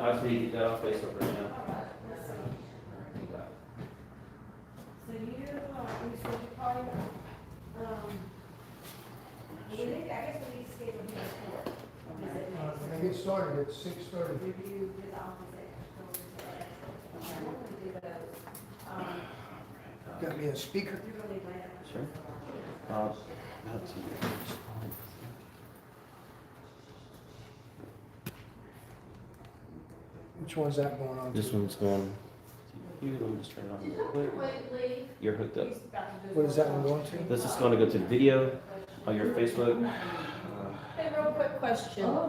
I just need to get that off Facebook right now. So you said you probably, I guess we need to schedule him for. Get started at 6:30. Review his office. Got me a speaker. Sure. Let's see. Which one's that going on? This one's going. Let me just turn it on real quick. You're hooked up. What is that one going to? This is going to go to the video on your Facebook. Hey, real quick question. Oh,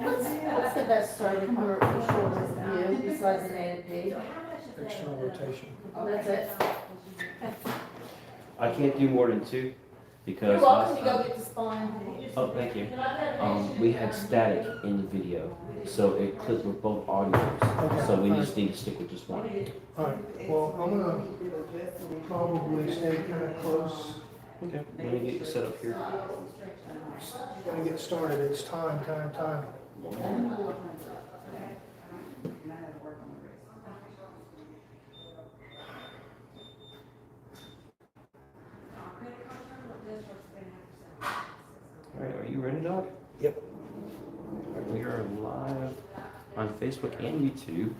What's the best starting point for shoulders view besides an A and P? External rotation. That's it? I can't do more than 2 because. You're welcome to go get the spine. Oh, thank you. We had static in the video, so it clipped with both audios. So we just need to stick with just one. Alright, well, I'm gonna probably stay kind of close. Okay. Let me get you set up here. Gotta get started. It's time. All right, are you ready, Doc? Yep. We are live on Facebook and YouTube.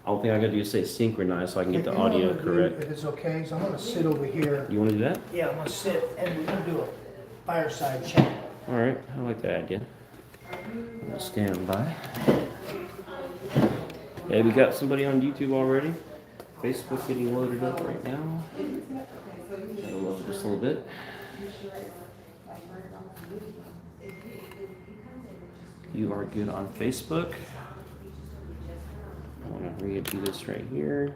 Only thing I gotta do is say synchronize so I can get the audio correct. If it's okay, so I'm gonna sit over here. You wanna do that? Yeah, I'm gonna sit and we're gonna do a fireside chat. All right, I like that idea. Stand by. Hey, we got somebody on YouTube already. Facebook getting loaded up right now. Gotta load just a little bit. You are good on Facebook. I want to redo this right here.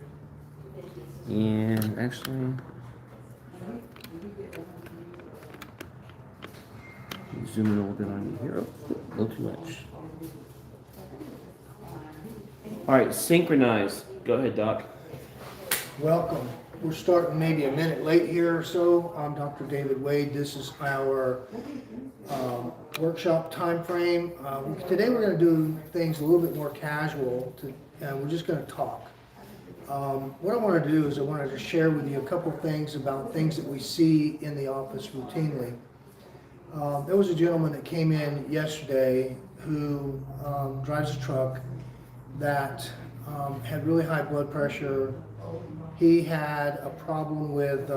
And actually, zoom in a little bit on you here. Oh, a little too much. All right, synchronize. Go ahead, Doc. Welcome. We're starting maybe a minute late here or so. I'm Dr. David Wade. This is our workshop time frame. Today we're going to do things a little bit more casual. We're just going to talk. What I want to do is I wanted to share with you a couple things about things that we see in the office routinely. There was a gentleman that came in yesterday who drives a truck that had really high blood pressure. He had a problem with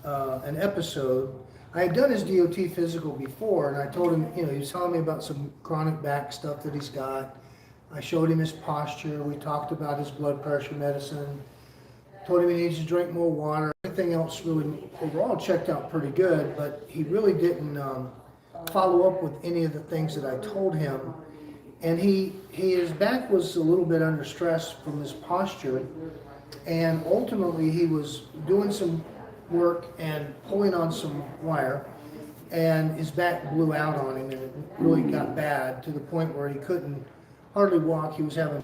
an episode. I had done his DOT physical before, and I told him, he was telling me about some chronic back stuff that he's got. I showed him his posture. We talked about his blood pressure medicine. Told him he needs to drink more water. Everything else really overall checked out pretty good, but he really didn't follow up with any of the things that I told him. And his back was a little bit under stress from his posture. And ultimately, he was doing some work and pulling on some wire, and his back blew out on him, and it really got bad to the point where he couldn't hardly walk. He was having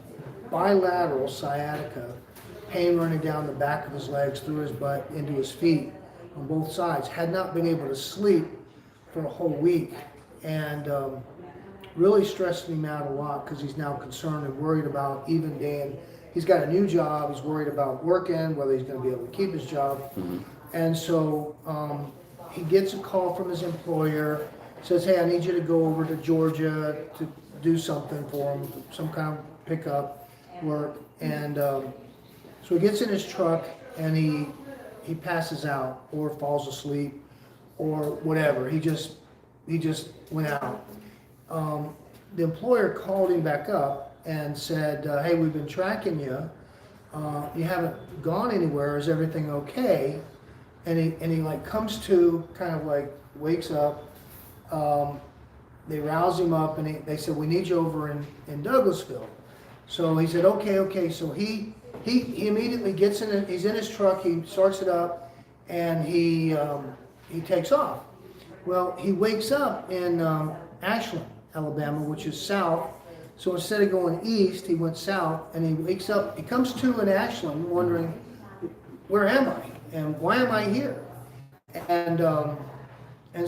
bilateral sciatica, pain running down the back of his legs, through his butt, into his feet on both sides. Had not been able to sleep for a whole week, and really stressed him out a lot because he's now concerned and worried about even Dan. He's got a new job. He's worried about working, whether he's going to be able to keep his job. Mm-hmm. And so he gets a call from his employer, says, hey, I need you to go over to Georgia to do something for him, some kind of pickup work. And so he gets in his truck and he passes out or falls asleep or whatever. He just went out. The employer called him back up and said, hey, we've been tracking you. You haven't gone anywhere. Is everything okay? And he like comes to, kind of like wakes up. They rouse him up and they said, we need you over in Douglasville. So he said, okay. So he immediately gets in, he's in his truck, he starts it up, and he takes off. Well, he wakes up in Ashland, Alabama, which is south. So instead of going east, he went south, and he wakes up, he comes to in Ashland wondering, where am I? And why am I here? And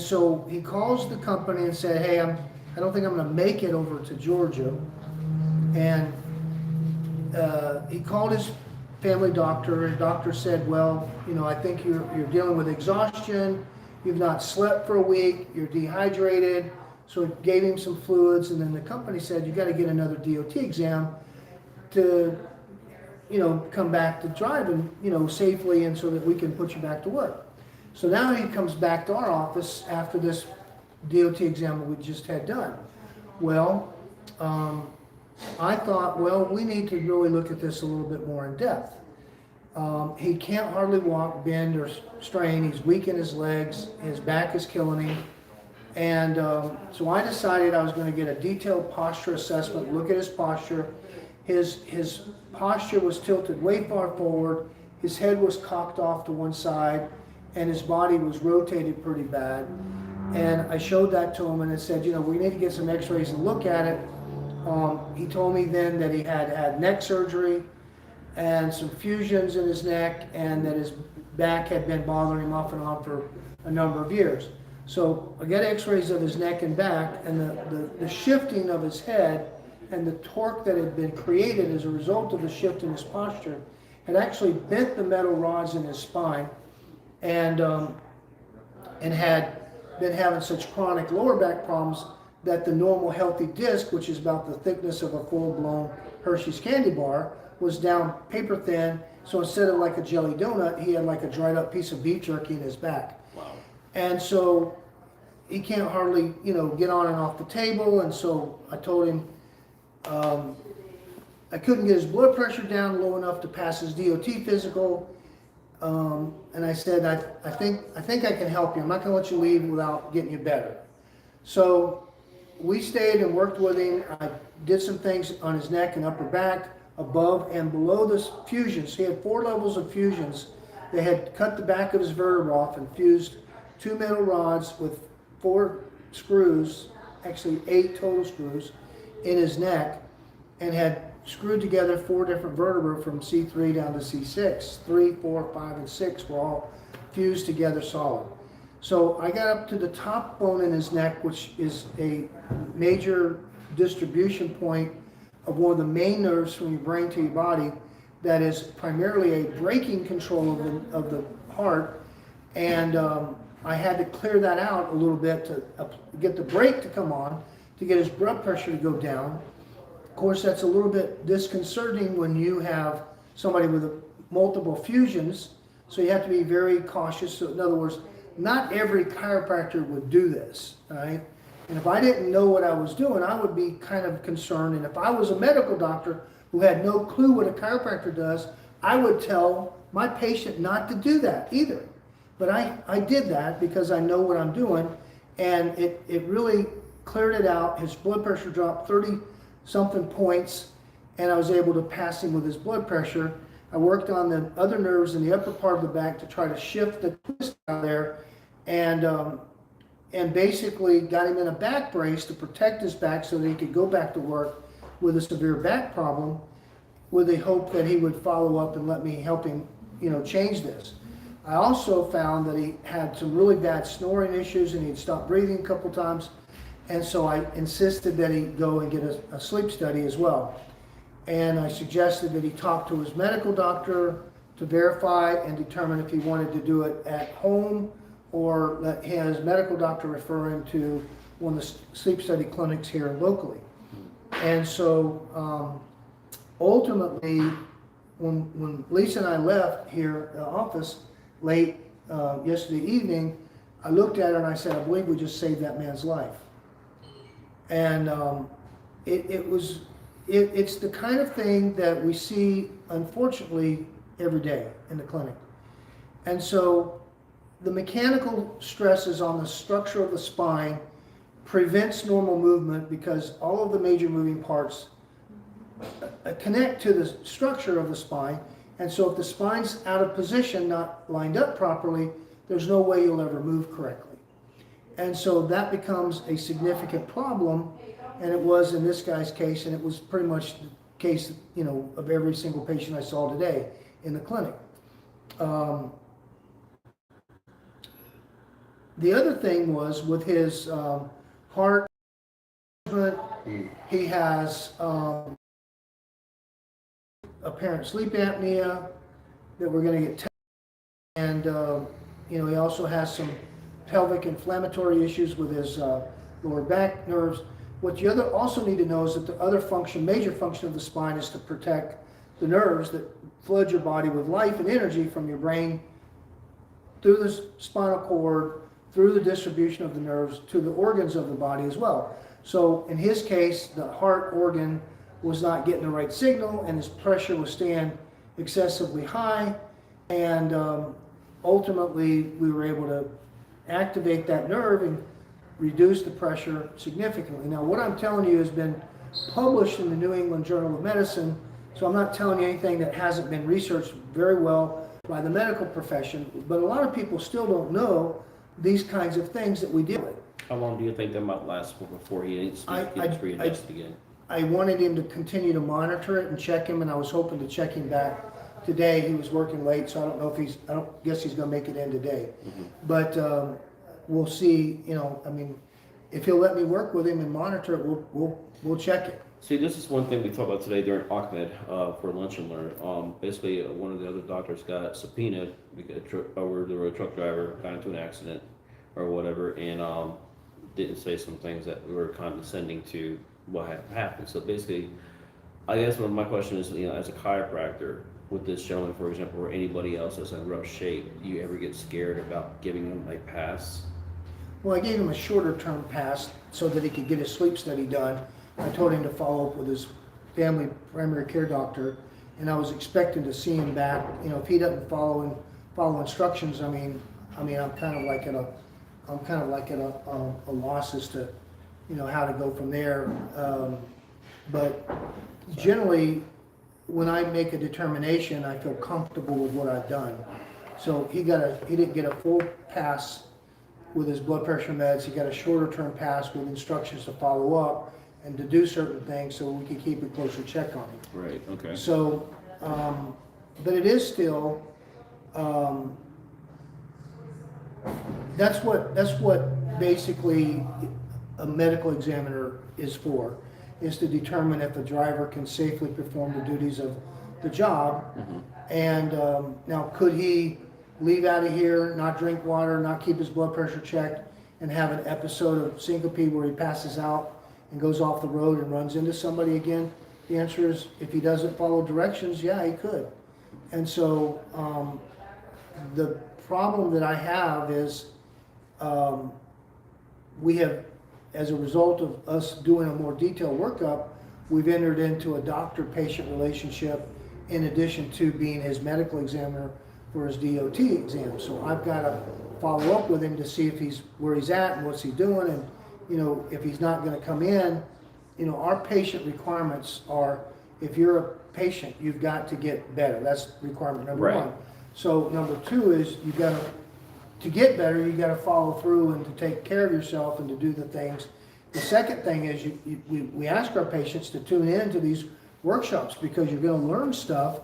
so he calls the company and said, hey, I don't think I'm going to make it over to Georgia. And he called his family doctor, and doctor said, well, you know, I think you're dealing with exhaustion, you've not slept for a week, you're dehydrated. So it gave him some fluids, and then the company said, you got to get another DOT exam to, you know, come back to driving, you know, safely, and so that we can put you back to work. So now he comes back to our office after this DOT exam that we just had done. Well, I thought, well, we need to really look at this a little bit more in depth. He can't hardly walk, bend, or strain. He's weak in his legs. His back is killing him. And so I decided I was going to get a detailed posture assessment, look at his posture. His posture was tilted way far forward. His head was cocked off to one side, and his body was rotated pretty bad. And I showed that to him, and I said, you know, we need to get some x-rays and look at it. He told me then that he had had neck surgery and some fusions in his neck, and that his back had been bothering him off and on for a number of years. So I got x-rays of his neck and back, and the shifting of his head and the torque that had been created as a result of the shift in his posture had actually bent the metal rods in his spine, and had been having such chronic lower back problems that the normal healthy disc, which is about the thickness of a full-blown Hershey's candy bar, was down paper thin. So instead of like a jelly donut, he had like a dried up piece of beef jerky in his back. Wow. And so he can't hardly, you know, get on and off the table. And so I told him I couldn't get his blood pressure down low enough to pass his DOT physical. And I said, I think I can help you. I'm not going to let you leave without getting you better. So we stayed and worked with him. I did some things on his neck and upper back, above and below the fusions. He had 4 levels of fusions. They had cut the back of his vertebra off and fused 2 metal rods with 4 screws, actually 8 total screws, in his neck, and had screwed together 4 different vertebrae from C3 down to C6. 3, 4, 5, and 6 were all fused together solid. So I got up to the top bone in his neck, which is a major distribution point of one of the main nerves from your brain to your body, that is primarily a braking control of the heart. And I had to clear that out a little bit to get the brake to come on, to get his blood pressure to go down. Of course, that's a little bit disconcerting when you have somebody with multiple fusions, so you have to be very cautious. So in other words, not every chiropractor would do this, all right? And if I didn't know what I was doing, I would be kind of concerned. And if I was a medical doctor who had no clue what a chiropractor does, I would tell my patient not to do that either. But I did that because I know what I'm doing, and it really cleared it out. His blood pressure dropped 30-something points, and I was able to pass him with his blood pressure. I worked on the other nerves in the upper part of the back to try to shift the twist out there, and basically got him in a back brace to protect his back so that he could go back to work with a severe back problem, with the hope that he would follow up and let me help him, you know, change this. I also found that he had some really bad snoring issues, and he'd stopped breathing a couple times, and so I insisted that he go and get a sleep study as well. And I suggested that he talk to his medical doctor to verify and determine if he wanted to do it at home, or let his medical doctor refer him to one of the sleep study clinics here locally. And so ultimately, when Lisa and I left here at the office late yesterday evening, I looked at her and I said, I believe we just saved that man's life. And it's the kind of thing that we see, unfortunately, every day in the clinic. And so the mechanical stresses on the structure of the spine prevents normal movement, because all of the major moving parts connect to the structure of the spine. And so if the spine's out of position, not lined up properly, there's no way you'll ever move correctly. And so that becomes a significant problem, and it was in this guy's case, and it was pretty much the case, you know, of every single patient I saw today in the clinic. The other thing was with his heart, he has apparent sleep apnea that we're going to get tested. And, he also has some pelvic inflammatory issues with his lower back nerves. What you also need to know is that the other major function of the spine is to protect the nerves that flood your body with life and energy from your brain through the spinal cord, through the distribution of the nerves to the organs of the body as well. So in his case, the heart organ was not getting the right signal, and his pressure was staying excessively high, and ultimately we were able to activate that nerve and reduce the pressure significantly. Now, what I'm telling you has been published in the New England Journal of Medicine, so I'm not telling you anything that hasn't been researched very well by the medical profession, but a lot of people still don't know these kinds of things that we deal with. How long do you think that might last before he gets readjusted again? I wanted him to continue to monitor it and check him, and I was hoping to check him back today. He was working late, so I don't know if I don't guess he's gonna make it in today. Mm-hmm. But we'll see, if he'll let me work with him and monitor it, we'll check it. See, this is one thing we talked about today during Ahmed for Lunch and Learn. Basically, one of the other doctors got subpoenaed because over the road truck driver got into an accident or whatever, and didn't say some things that were condescending to what had happened. So basically, I guess my question is, as a chiropractor, with this gentleman, for example, or anybody else that's in rough shape, do you ever get scared about giving them a pass? Well, I gave him a shorter term pass so that he could get his sleep study done. I told him to follow up with his family primary care doctor, and I was expecting to see him back. If he doesn't follow instructions, I'm kind of like at a loss as to, how to go from there. But generally, when I make a determination, I feel comfortable with what I've done. So he didn't get a full pass with his blood pressure meds. He got a shorter term pass with instructions to follow up and to do certain things so we could keep a closer check on him. Right, okay. So, but it is still, that's what basically a medical examiner is for, is to determine if a driver can safely perform the duties of the job. Mm-hmm. And now, could he leave out of here, not drink water, not keep his blood pressure checked, and have an episode of syncope where he passes out and goes off the road and runs into somebody again? The answer is, if he doesn't follow directions, yeah, he could. And so the problem that I have is we have, as a result of us doing a more detailed workup, we've entered into a doctor-patient relationship in addition to being his medical examiner for his DOT exam. So I've got to follow up with him to see if where he's at and what's he doing, and if he's not going to come in. Our patient requirements are, if you're a patient, you've got to get better. That's requirement number Right. one. So number two is you've got to get better, you got to follow through and to take care of yourself and to do the things. The second thing is we ask our patients to tune in to these workshops, because you're going to learn stuff,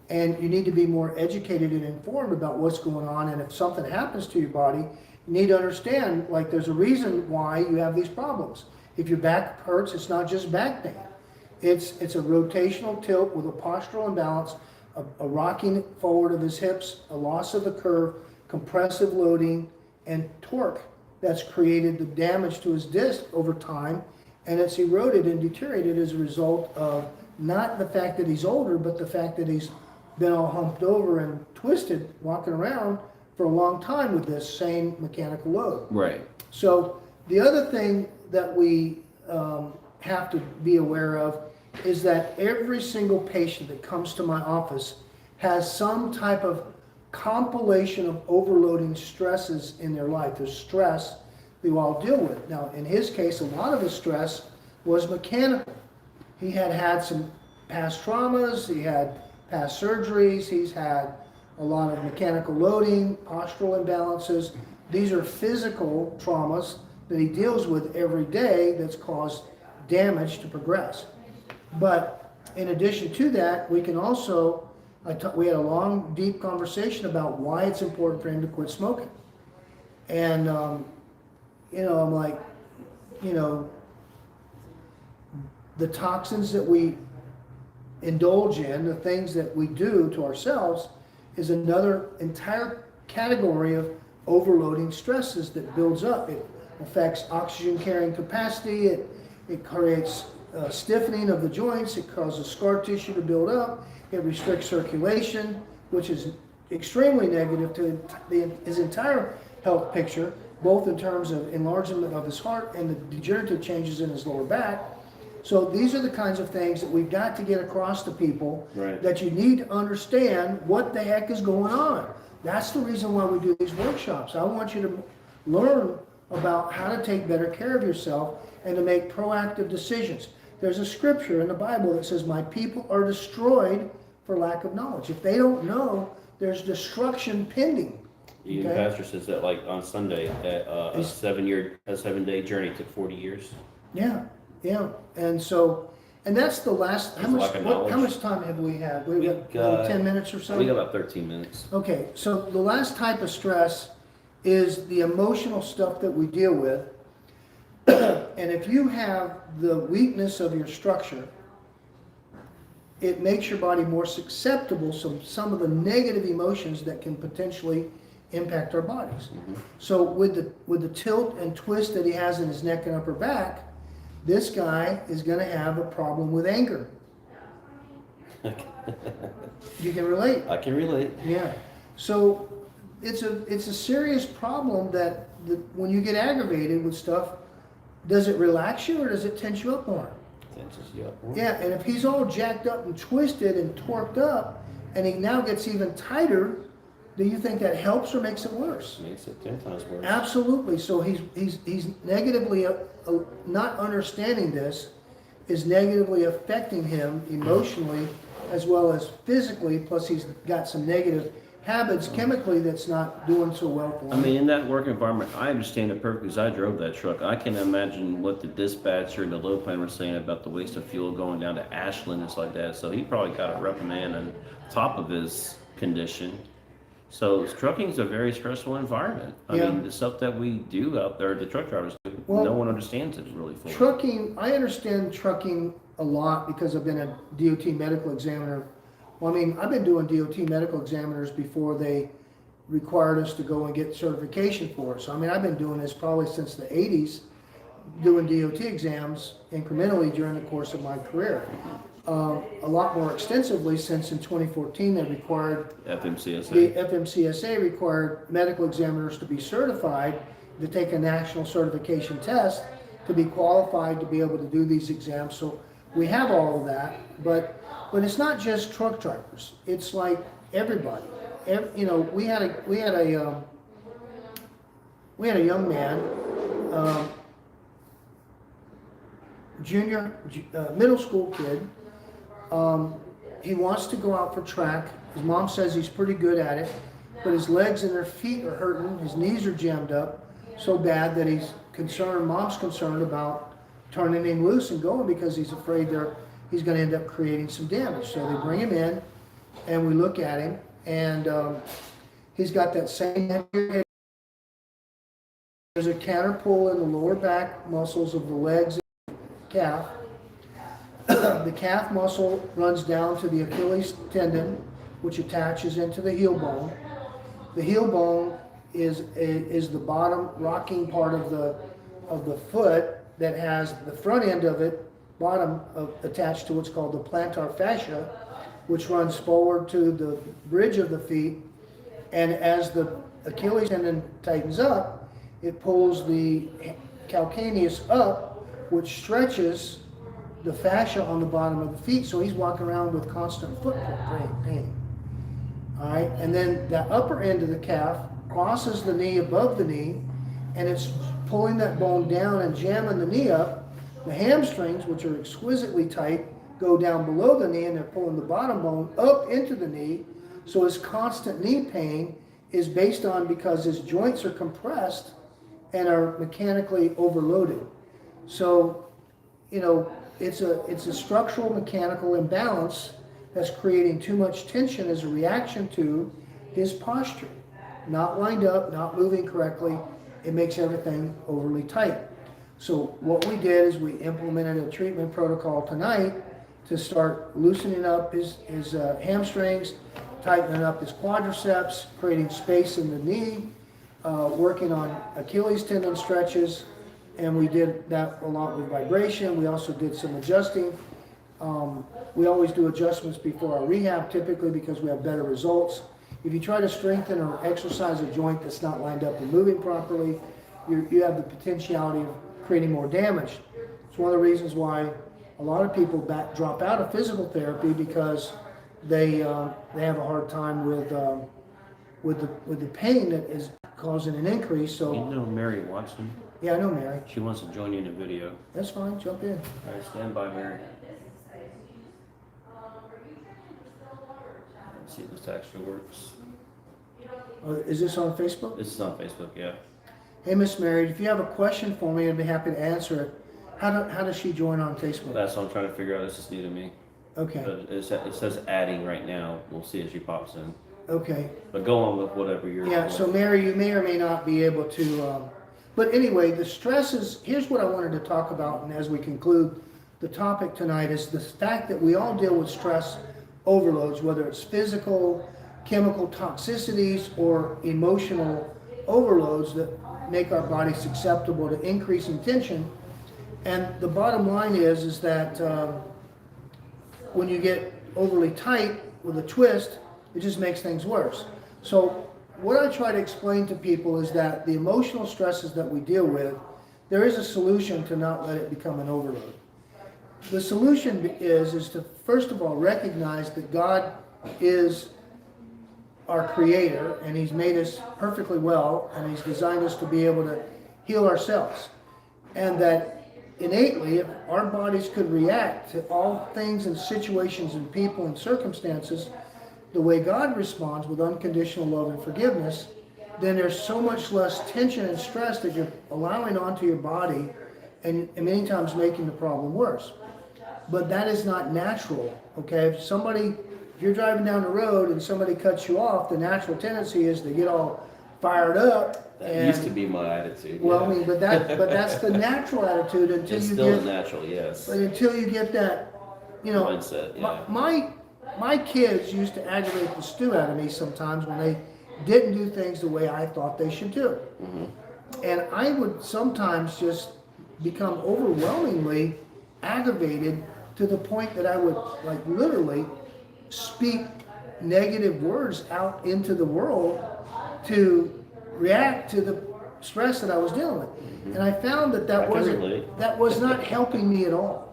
and you need to be more educated and informed about what's going on. And if something happens to your body, you need to understand, like, there's a reason why you have these problems. If your back hurts, it's not just back pain. It's a rotational tilt with a postural imbalance, a rocking forward of his hips, a loss of the curve, compressive loading, and torque that's created the damage to his disc over time, and it's eroded and deteriorated as a result of not the fact that he's older, but the fact that he's been all humped over and twisted walking around for a long time with this same mechanical load. Right. So the other thing that we have to be aware of is that every single patient that comes to my office has some type of compilation of overloading stresses in their life. There's stress they all deal with. Now, in his case, a lot of his stress was mechanical. He had some past traumas, he had past surgeries, he's had a lot of mechanical loading, postural imbalances. These are physical traumas that he deals with every day that's caused damage to progress. But in addition to that, we can also, we had a long, deep conversation about why it's important for him to quit smoking. And, I'm like, the toxins that we indulge in, the things that we do to ourselves, is another entire category of overloading stresses that builds up. It affects oxygen carrying capacity, it creates stiffening of the joints, it causes scar tissue to build up, it restricts circulation, which is extremely negative to his entire health picture, both in terms of enlargement of his heart and the degenerative changes in his lower back. So these are the kinds of things that we've got to get across to people, Right. that you need to understand what the heck is going on. That's the reason why we do these workshops. I want you to learn about how to take better care of yourself and to make proactive decisions. There's a scripture in the Bible that says, my people are destroyed for lack of knowledge. If they don't know, there's destruction pending. Even Okay? pastor says that like on Sunday that a 7-day journey took 40 years. Yeah, yeah. And so, and that's the last, how There's much, lack of how knowledge. much time have we had? We We got got- 10 minutes or so? We got about 13 minutes. Okay, so the last type of stress is the emotional stuff that we deal with. And if you have the weakness of your structure, it makes your body more susceptible to some of the negative emotions that can potentially impact our bodies. So with the tilt and twist that he has in his neck and upper back, this guy is going to have a problem with anger. You can relate. I can relate. Yeah. So it's a serious problem that when you get aggravated with stuff, does it relax you or does it tense you up more? Yeah, and if he's all jacked up and twisted and torqued up, and he now gets even tighter, do you think that helps or makes it worse? Makes it 10 times worse. Absolutely. So he's negatively not understanding this is negatively affecting him emotionally as well as physically. Plus he's got some negative habits chemically that's not doing so well for him. I mean, in that work environment, I understand it perfectly because I drove that truck. I can imagine what the dispatcher and the load plan were saying about the waste of fuel going down to Ashland and stuff like that. So he probably got a reprimand on top of his condition. So trucking is a very stressful environment. I Yeah. mean, the stuff that we do out there, the truck drivers do, Well, no one understands it really fully. Trucking, I understand trucking a lot because I've been a DOT medical examiner. Well, I mean, I've been doing DOT medical examiners before they required us to go and get certification for it. So, I mean, I've been doing this probably since the 80s, doing DOT exams incrementally during the course of my career. A lot more extensively since in 2014 they required, the FMCSA. FMCSA required medical examiners to be certified to take a national certification test to be qualified to be able to do these exams. So we have all of that, but it's not just truck drivers. It's like everybody. You know, we had a young man, middle school kid. He wants to go out for track. His mom says he's pretty good at it, but his legs and their feet are hurting. His knees are jammed up so bad that he's concerned. Mom's concerned about turning him loose and going because he's afraid he's going to end up creating some damage. So they bring him in, and we look at him, and he's got that same neck. There's a counter pull in the lower back muscles of the legs and calf. The calf muscle runs down to the Achilles tendon, which attaches into the heel bone. The heel bone is the bottom rocking part of the foot that has the front end of it, attached to what's called the plantar fascia, which runs forward to the bridge of the feet. And as the Achilles tendon tightens up, it pulls the calcaneus up, which stretches the fascia on the bottom of the feet, so he's walking around with constant foot pain. All right, and then the upper end of the calf crosses the knee above the knee, and it's pulling that bone down and jamming the knee up. The hamstrings, which are exquisitely tight, go down below the knee, and they're pulling the bottom bone up into the knee. So his constant knee pain is based on because his joints are compressed and are mechanically overloaded. So, you know, it's a structural mechanical imbalance that's creating too much tension as a reaction to his posture. Not lined up, not moving correctly. It makes everything overly tight. So what we did is we implemented a treatment protocol tonight to start loosening up his hamstrings, tightening up his quadriceps, creating space in the knee, working on Achilles tendon stretches, and we did that a lot with vibration. We also did some adjusting. We always do adjustments before our rehab typically because we have better results. If you try to strengthen or exercise a joint that's not lined up and moving properly, you have the potentiality of creating more damage. It's one of the reasons why a lot of people drop out of physical therapy because they have a hard time with the pain that is causing an increase. So You know Mary Watson? yeah, I know Mary. She wants to join you in a video. That's fine. Jump in. All right, stand by, Mary. Let's see if this actually works. Is this on Facebook? This is on Facebook, yeah. Hey, Miss Mary, if you have a question for me, I'd be happy to answer it. How does she join on Facebook? That's what I'm trying to figure out. This is new to me. Okay. But it says adding right now. We'll see as she pops in. Okay. But go on with whatever you're Yeah, so Mary, you may or may not be able to, but anyway, the stresses, here's what I wanted to talk about, and as we conclude the topic tonight, is the fact that we all deal with stress overloads, whether it's physical, chemical toxicities, or emotional overloads that make our body susceptible to increasing tension. And the bottom line is that when you get overly tight with a twist, it just makes things worse. So what I try to explain to people is that the emotional stresses that we deal with, there is a solution to not let it become an overload. The solution is to first of all recognize that God is our creator and he's made us perfectly well and he's designed us to be able to heal ourselves. And that innately, if our bodies could react to all things and situations and people and circumstances the way God responds with unconditional love and forgiveness, then there's so much less tension and stress that you're allowing onto your body and many times making the problem worse. But that is not natural, okay? If you're driving down the road and somebody cuts you off, the natural tendency is to get all fired up. That used to be my attitude. Well, yeah. I mean, but that's the natural attitude until It's you still get, natural, yes. but until you get that, Mindset, yeah. My kids used to aggravate the stew out of me sometimes when they didn't do things the way I thought they should do. Mm-hmm. And I would sometimes just become overwhelmingly aggravated to the point that I would like literally speak negative words out into the world to react to the stress that I was dealing with. Mm-hmm. And I found that was not helping me at all.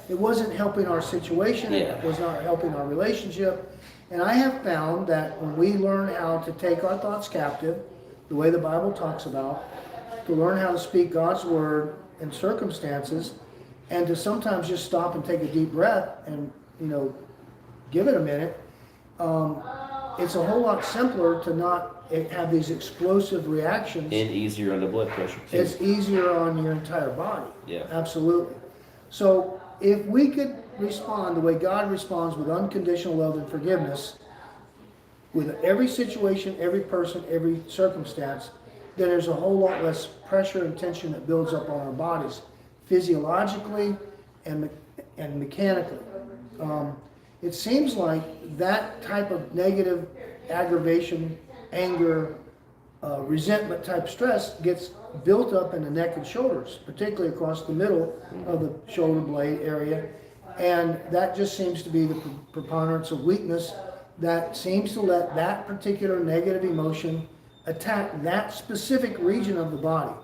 It wasn't helping our situation. Yeah. It was not helping our relationship. And I have found that when we learn how to take our thoughts captive, the way the Bible talks about, to learn how to speak God's word in circumstances, and to sometimes just stop and take a deep breath and, give it a minute, it's a whole lot simpler to not have these explosive reactions. And easier on the blood pressure too. It's easier on your entire body. Yeah. Absolutely. So if we could respond the way God responds with unconditional love and forgiveness with every situation, every person, every circumstance, then there's a whole lot less pressure and tension that builds up on our bodies physiologically and mechanically. It seems like that type of negative aggravation, anger, resentment type stress gets built up in the neck and shoulders, particularly across the middle of the shoulder blade area. And that just seems to be the preponderance of weakness that seems to let that particular negative emotion attack that specific region of the body.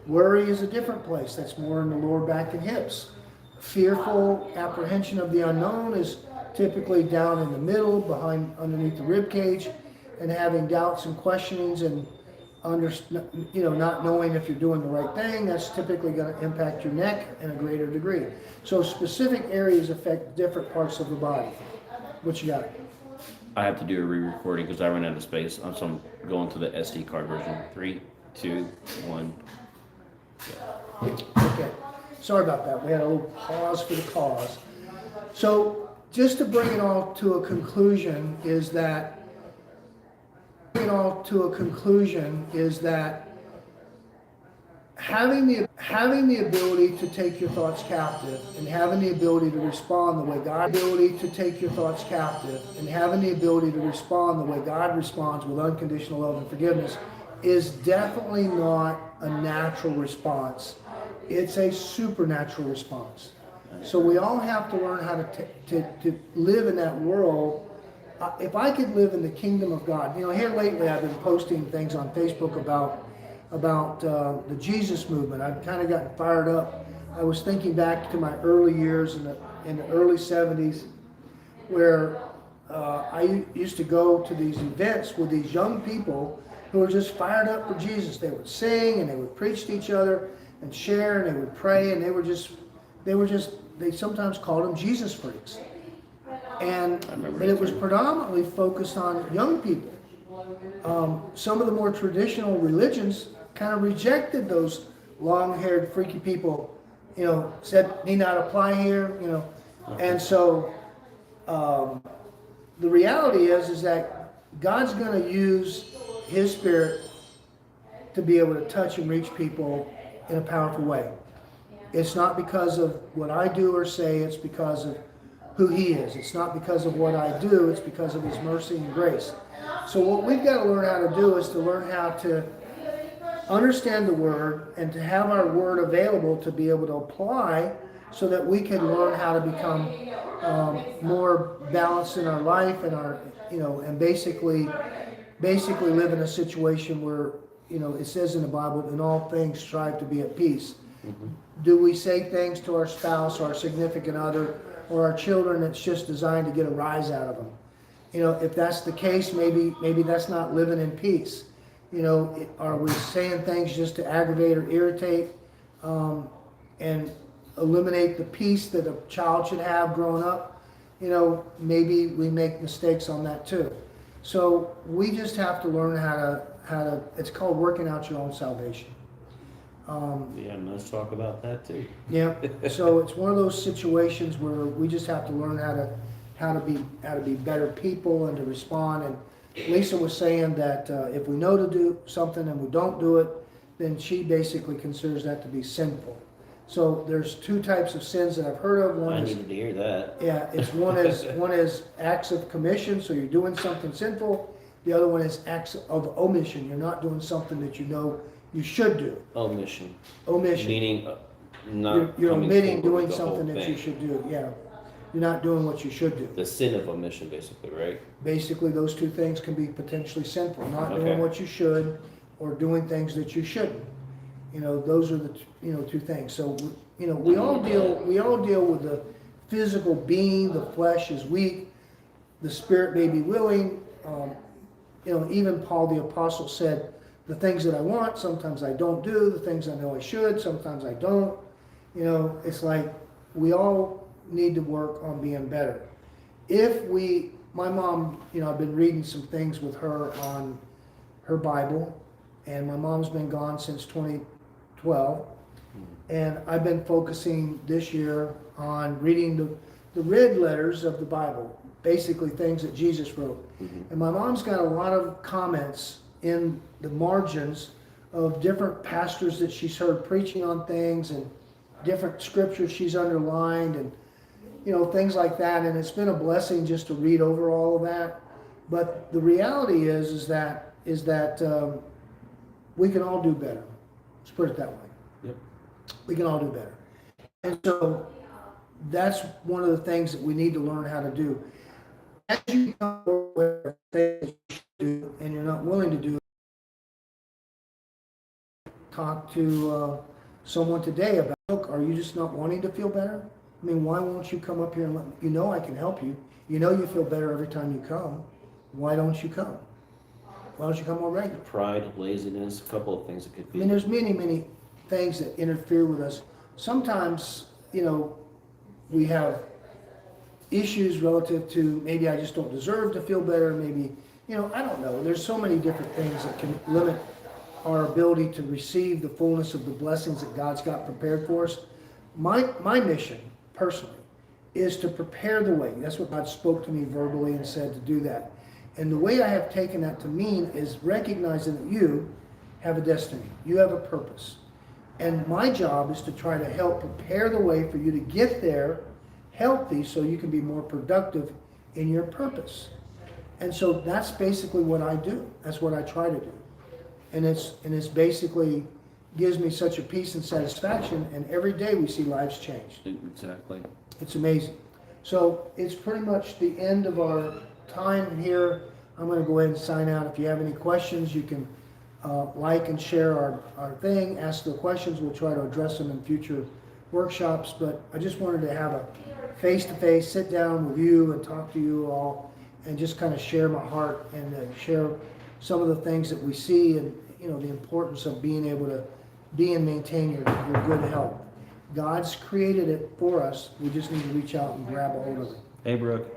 Worry is a different place. That's more in the lower back and hips. Fearful apprehension of the unknown is typically down in the middle, underneath the rib cage, and having doubts and questionings and not knowing if you're doing the right thing, that's typically going to impact your neck in a greater degree. So specific areas affect different parts of the body. What you got? I have to do a re-recording because I ran out of space. So I'm going to the SD card version. 3, 2, 1. Okay. Sorry about that. We had a little pause for the cause. So just to bring it all to a conclusion is that having having the ability to take your thoughts captive and having the ability to respond the way God, ability to take your thoughts captive and having the ability to respond the way God responds with unconditional love and forgiveness is definitely not a natural response. It's a supernatural response. So we all have to learn how to live in that world. If I could live in the kingdom of God, here lately I've been posting things on Facebook about the Jesus movement. I've kind of gotten fired up. I was thinking back to my early years in the early 70s, where I used to go to these events with these young people who were just fired up for Jesus. They would sing and they would preach to each other and share and they would pray, and they sometimes called them Jesus freaks. But it was predominantly focused on young people. Some of the more traditional religions kind of rejected those long-haired, freaky people, said need not apply here, And so the reality is that God's going to use His Spirit to be able to touch and reach people in a powerful way. It's not because of what I do or say, it's because of who He is. It's not because of what I do, it's because of His mercy and grace. So what we've got to learn how to do is to learn how to understand the Word and to have our Word available to be able to apply so that we can learn how to become more balanced in our life and and basically live in a situation where, it says in the Bible, in all things strive to be at peace. Mm-hmm. Do we say things to our spouse, our significant other, or our children that's just designed to get a rise out of them? If that's the case, maybe that's not living in peace. Are we saying things just to aggravate or irritate and eliminate the peace that a child should have growing up? Maybe we make mistakes on that too. So we just have to learn how to, it's called working out your own salvation. And let's talk about that too. Yeah. So it's one of those situations where we just have to learn how to be better people and to respond. And Lisa was saying that if we know to do something and we don't do it, then she basically considers that to be sinful. So there's two types of sins that I've heard of. I needed to hear that. Yeah, one is acts of commission, so you're doing something sinful. The other one is acts of omission. You're not doing something that you know you should do. Omission. Meaning not you're omitting doing doing something that you should do. Yeah. You're not doing what you should do. The sin of omission, basically, right? Basically, those two things can be potentially sinful. Not doing what you should or doing things that you shouldn't. Those are the two things. So we all deal with the physical being. The flesh is weak. The spirit may be willing. Even Paul the Apostle said, the things that I want, sometimes I don't do. The things I know I should, sometimes I don't. It's like we all need to work on being better. My mom, I've been reading some things with her on her Bible, and my mom's been gone since 2012. And I've been focusing this year on reading the red letters of the Bible, basically things that Jesus wrote. Mm-hmm. And my mom's got a lot of comments in the margins of different pastors that she's heard preaching on things and different scriptures she's underlined and things like that. And it's been a blessing just to read over all of that. But the reality is that we can all do better. Let's put it that way. Yep. We can all do better. And so that's one of the things that we need to learn how to do. As you become aware of things you should do and you're not willing to do, talk to someone today about, look, are you just not wanting to feel better? I mean, why won't you come up here and let me, I can help you. You feel better every time you come. Why don't you come? Why don't you come more regular? Pride, laziness, a couple of things that could be. I mean, there's many, many things that interfere with us. Sometimes, we have issues relative to maybe I just don't deserve to feel better. Maybe, I don't know. There's so many different things that can limit our ability to receive the fullness of the blessings that God's got prepared for us. My mission, personally, is to prepare the way. That's what God spoke to me verbally and said to do that. And the way I have taken that to mean is recognizing that you have a destiny. You have a purpose. And my job is to try to help prepare the way for you to get there healthy so you can be more productive in your purpose. And so that's basically what I do. That's what I try to do. And it's basically gives me such a peace and satisfaction, and every day we see lives changed. Exactly. It's amazing. So it's pretty much the end of our time here. I'm going to go ahead and sign out. If you have any questions, you can like and share our thing, ask the questions. We'll try to address them in future workshops. But I just wanted to have a face-to-face sit down with you and talk to you all and just kind of share my heart and share some of the things that we see and, you know, the importance of being able to be and maintain your good health. God's created it for us. We just need to reach out and grab a hold of it. Hey, Brooke.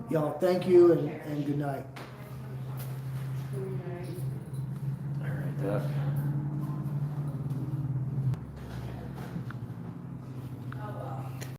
Y'all, thank you and good night. All right,